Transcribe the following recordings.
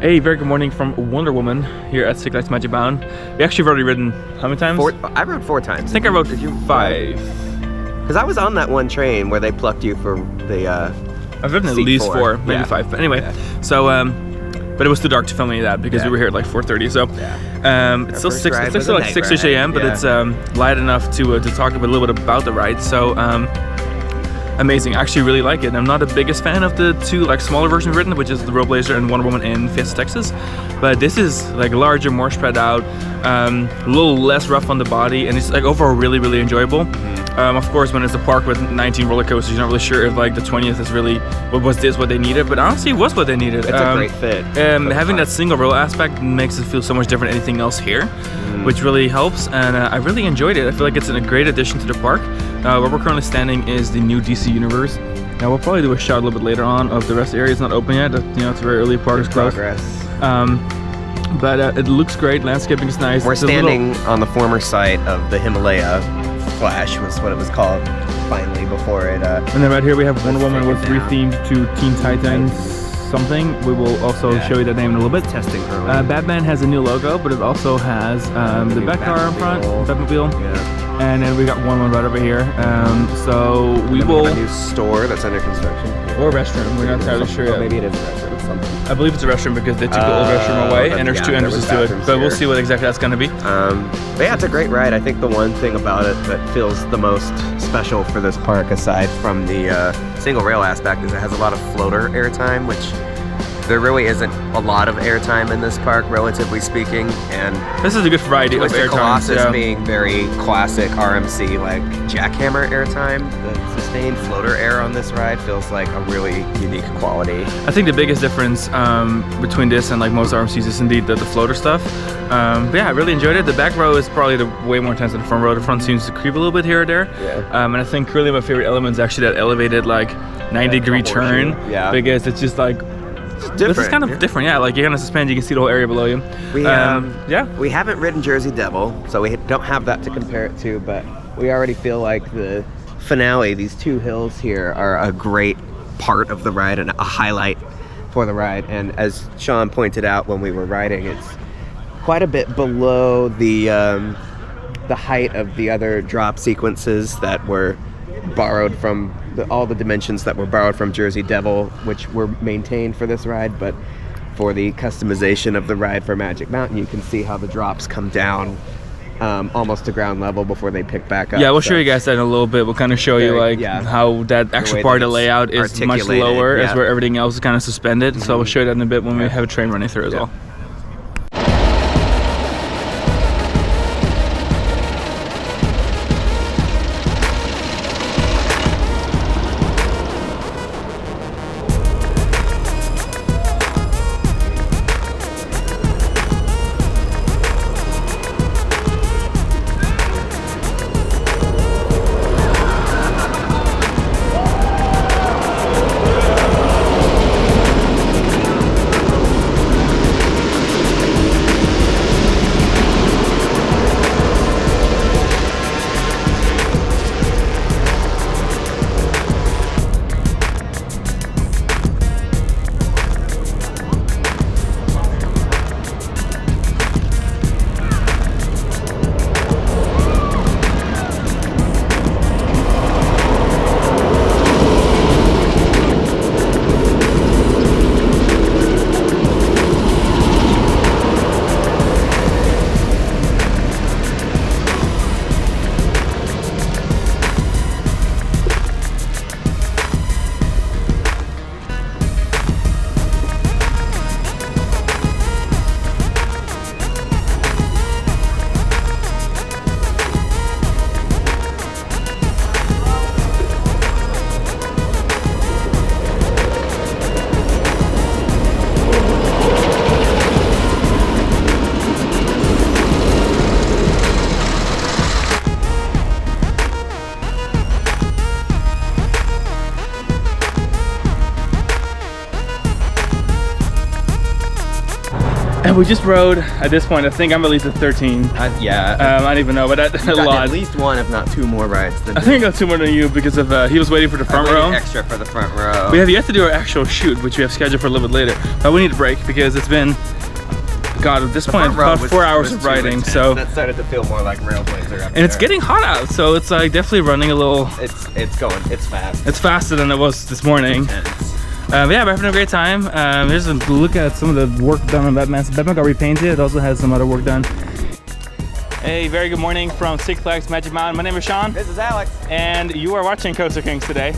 Hey, very good morning from Wonder Woman here at Six Flags Magic Mountain. We actually have already ridden how many times? I rode 4 times. I think I rode 5. Because I was on that one train where they plucked you for the I've ridden at least 4, maybe 5. But anyway, so but it was too dark to film any of that because we were here at like 4:30. So it's still 6ish a.m. But it's light enough to talk a little bit about the ride. So amazing. I actually really like it. I'm not the biggest fan of the 2 like smaller versions written, which is the Roadblazer and Wonder Woman in Fiesta, Texas. But this is like larger, more spread out, a little less rough on the body, and it's like overall really enjoyable. Of course, when it's a park with 19 roller coasters, you're not really sure if like the 20th is really what they needed. But honestly, it was what they needed. It's a great fit. Having that single rail aspect makes it feel so much different than anything else here, which really helps. And I really enjoyed it. I feel like it's a great addition to the park. Where we're currently standing is the new DC Universe. Now we'll probably do a shot a little bit later on of the rest of the area. It's not open yet. You know, it's very early. Park is closed. But it looks great. Landscaping is nice. We're standing on the former site of the Himalaya Flash, was what it was called finally before it. And then right here we have Wonder Woman was rethemed to Teen Titans something. We will also show you that name in a little bit. Testing early. Batman has a new logo, but it also has the Batcar in front, Batmobile. Yeah. And then we got one right over here. So we will. A new store that's under construction. Or a restroom. We're not entirely sure yet. Maybe it is a restroom. Something. I believe it's a restroom because they took the old restroom away, and there's 2 entrances to it. But we'll see what exactly that's going to be. But yeah, it's a great ride. I think the one thing about it that feels the most special for this park, aside from the single rail aspect, is it has a lot of floater airtime, which there really isn't a lot of airtime in this park, relatively speaking. And this is a good variety of airtime. Colossus being very classic RMC, like jackhammer airtime. The sustained floater air on this ride feels like a really unique quality. I think the biggest difference between this and like most RMCs is indeed the floater stuff. But yeah, I really enjoyed it. The back row is probably way more intense than the front row. The front seems to creep a little bit here or there. Yeah. And I think really my favorite element is actually that elevated like 90-degree turn. Yeah. Because it's just like. This is kind of different, yeah. Like you're gonna suspend, you can see the whole area below you. We haven't ridden Jersey Devil, so we don't have that to compare it to. But we already feel like the finale, these 2 hills here, are a great part of the ride and a highlight for the ride. And as Sean pointed out when we were riding, it's quite a bit below the height of the other drop sequences that were borrowed from all the dimensions that were borrowed from Jersey Devil, which were maintained for this ride. But for the customization of the ride for Magic Mountain, you can see how the drops come down almost to ground level before they pick back up. Yeah, we'll show you guys that in a little bit. We'll kind of show you like how that actual part of the layout is much lower, as where everything else is kind of suspended. So we'll show you that in a bit when we have a train running through as well. And we just rode, at this point, I think I'm at least at 13. Yeah. I don't even know, but that's a lot. At least one, if not two more rides. I think I got two more than you because of he was waiting for the front row. Extra for the front row. We have yet to do our actual shoot, which we have scheduled for a little bit later. But we need a break because it's been, God, at this point, about 4 hours of riding. So that started to feel more like Railblazer. And it's getting hot out, so it's like definitely running a little. It's going. It's fast. It's faster than it was this morning. Yeah, we're having a great time. Here's a look at some of the work done on Batman. So Batman got repainted. It also has some other work done. Hey, very good morning from Six Flags Magic Mountain. My name is Sean. This is Alex. And you are watching Coaster Kings today.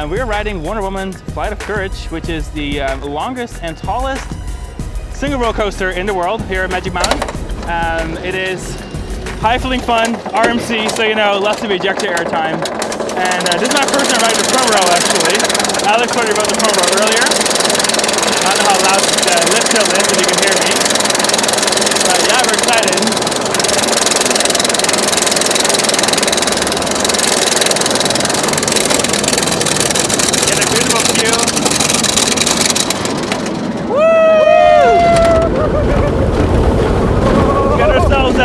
We are riding Wonder Woman's Flight of Courage, which is the longest and tallest single roller coaster in the world here at Magic Mountain. It is high-flying fun, RMC, so you know, lots of ejector air time. And this is my first time riding the front row, actually. Alex already rode the front row earlier. I don't know how loud the lift hill is, if you can hear me. But yeah, we're excited. Get a beautiful view. Woo! Got ourselves a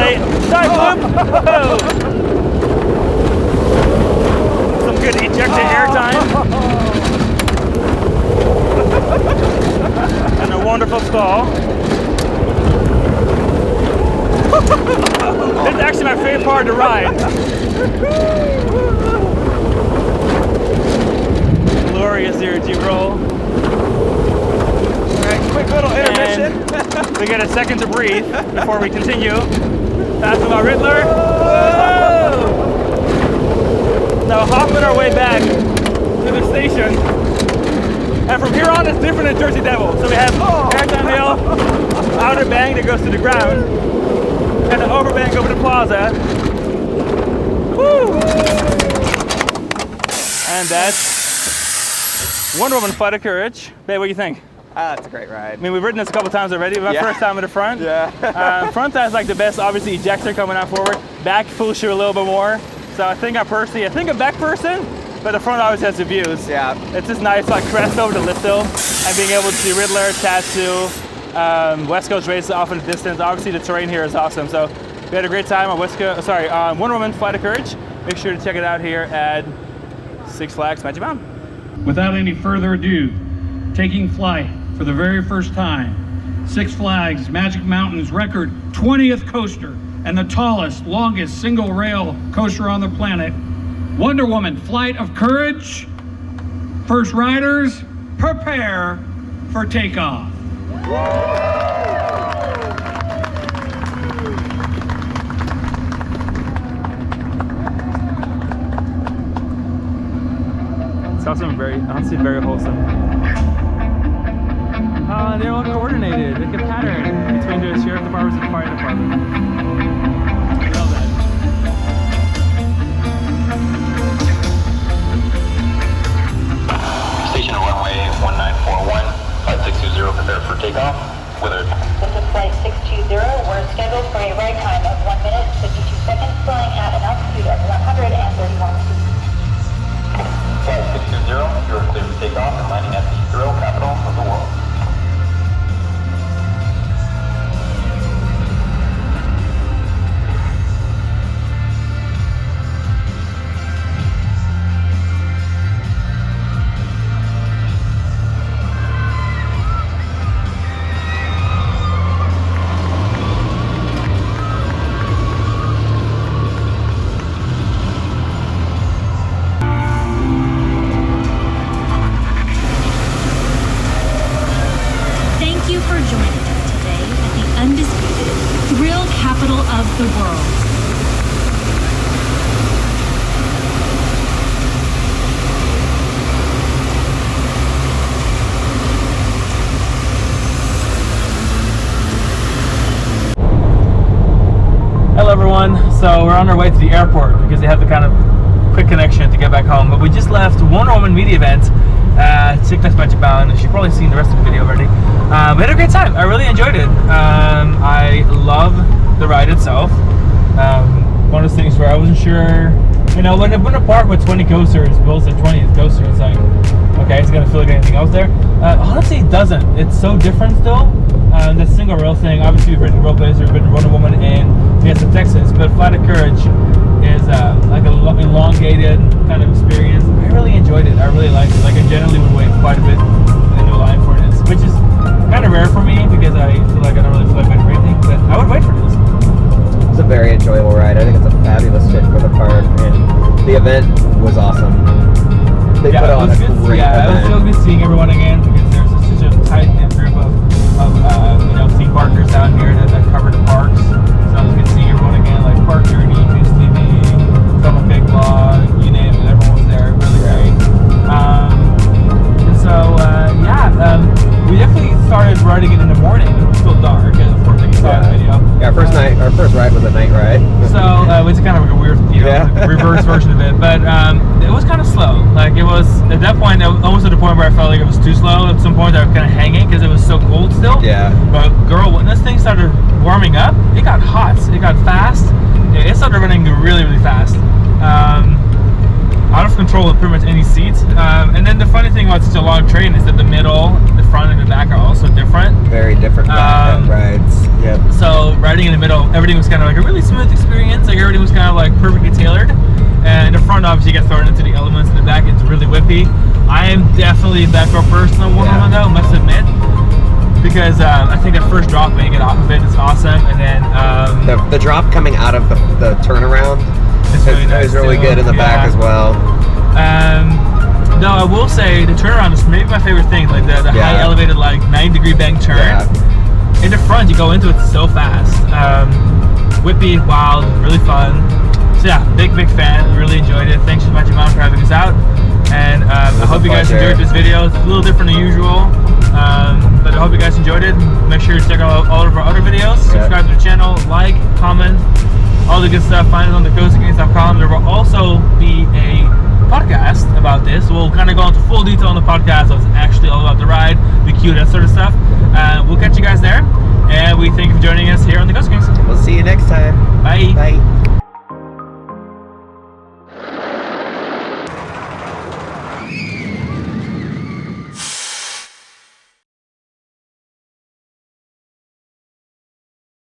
side loop. Some good ejector air time. And a wonderful stall. This is actually my favorite part of the ride. Glorious 0G roll. Alright, quick little intermission. And we get a second to breathe before we continue. Passing by Riddler. Whoa! Now hopping our way back to the station. And from here on, it's different than Jersey Devil. So we have airtime hill, outer bank that goes to the ground, and the overbank over the plaza. Woo! And that's Wonder Woman Flight of Courage. Babe, what do you think? It's a great ride. I mean, we've ridden this a couple times already. My first time in the front. Yeah. Front has like the best, obviously, ejector coming out forward. Back pulls you a little bit more. So I think a back person. But the front always has the views. Yeah. It's just nice, like crest over the lift hill and being able to see Riddler, Tattoo, West Coast races off in the distance. Obviously, the terrain here is awesome. So we had a great time on Wonder Woman Flight of Courage. Make sure to check it out here at Six Flags Magic Mountain. Without any further ado, taking flight for the very first time, Six Flags Magic Mountain's record 20th coaster and the tallest, longest single rail coaster on the planet, Wonder Woman Flight of Courage. First riders, prepare for takeoff. It's also honestly very wholesome. They're all coordinated, like a pattern between the sheriff departments and the fire department. Runway 1941, flight 620, prepare for takeoff. Weather. This is flight 620. We're scheduled for a ride time of 1 minute, 52 seconds, flying at an altitude of 131 feet. Flight 620, you're clear for takeoff and landing at the thrill capital of the world. The world. Hello everyone, so we're on our way to the airport because they have the kind of quick connection to get back home, but we just left Wonder Woman media event at Six Flags Magic Mountain. You've probably seen the rest of the video already. We had a great time. I really enjoyed it. I love the ride itself. One of those things where I wasn't sure, you know, when a park with 20 coasters, Bill said 20th coaster, it's like, Okay, it's gonna feel like anything else there. Honestly, it doesn't. It's so different still. The single rail thing, obviously we've ridden Roadblazer, we've ridden Wonder Woman in Fiesta Texas, but Flight of Courage is like a elongated kind of experience. I really enjoyed it. I really liked it. Like I generally would wait quite a bit in the line for this, which is kind of rare for me because I feel like I don't really feel like waiting for anything, but I would wait for this. It's a very enjoyable ride. I think it's a fabulous fit for the park, and the event was awesome. They put on a great event. It was so good seeing everyone again because there's such a tight-knit group of you know, theme partners down here that cover the parks. So it was good seeing everyone again, like Park Journey, News TV, Film and Cake Vlog, you name it, everyone was there. Really great. And so we definitely started riding it in the morning. It was still dark, and of course, like you saw in the video. Yeah, our first ride was a night ride. So it's kind of like a weird, reverse version of it. But it was kind of slow. Like it was at that point, almost at the point where I felt like it was too slow. At some point, I was kind of hanging because it was so cold still. Yeah. But girl, when this thing started warming up, it got hot. It got fast. It started running really, really fast. Out of control with pretty much any seats. And then the funny thing about such a long train is that the middle, the front, and the back are also different. Very different rides. Yep. So riding in the middle, everything was kind of like a really smooth experience. Like everything was kind of like perfectly tailored. And the front obviously gets thrown into the elements. In the back, it's really whippy. I am definitely a back row person on Wonder Woman though, must admit. Because I think that first drop when you get off of it is awesome. And then the drop coming out of the turnaround is really good in the back as well. No, I will say the turnaround is maybe my favorite thing. Like the high elevated, like 90-degree bank turn. Yeah. In the front, you go into it so fast. Whippy, wild, really fun. So yeah, big fan. Really enjoyed it. Thanks to Magic Mountain for having us out. And I hope you guys enjoyed this video. It's a little different than usual. But I hope you guys enjoyed it. Make sure you check out all of our other videos. Subscribe to the channel, like, comment, all the good stuff. Find it on thecoasterkings.com. There will also be a podcast about this. We'll kind of go into full detail on the podcast. So it's actually all about the ride, the queue, that sort of stuff. We'll catch you guys there. And we thank you for joining us here on the Coaster Kings. We'll see you next time. Bye. Bye.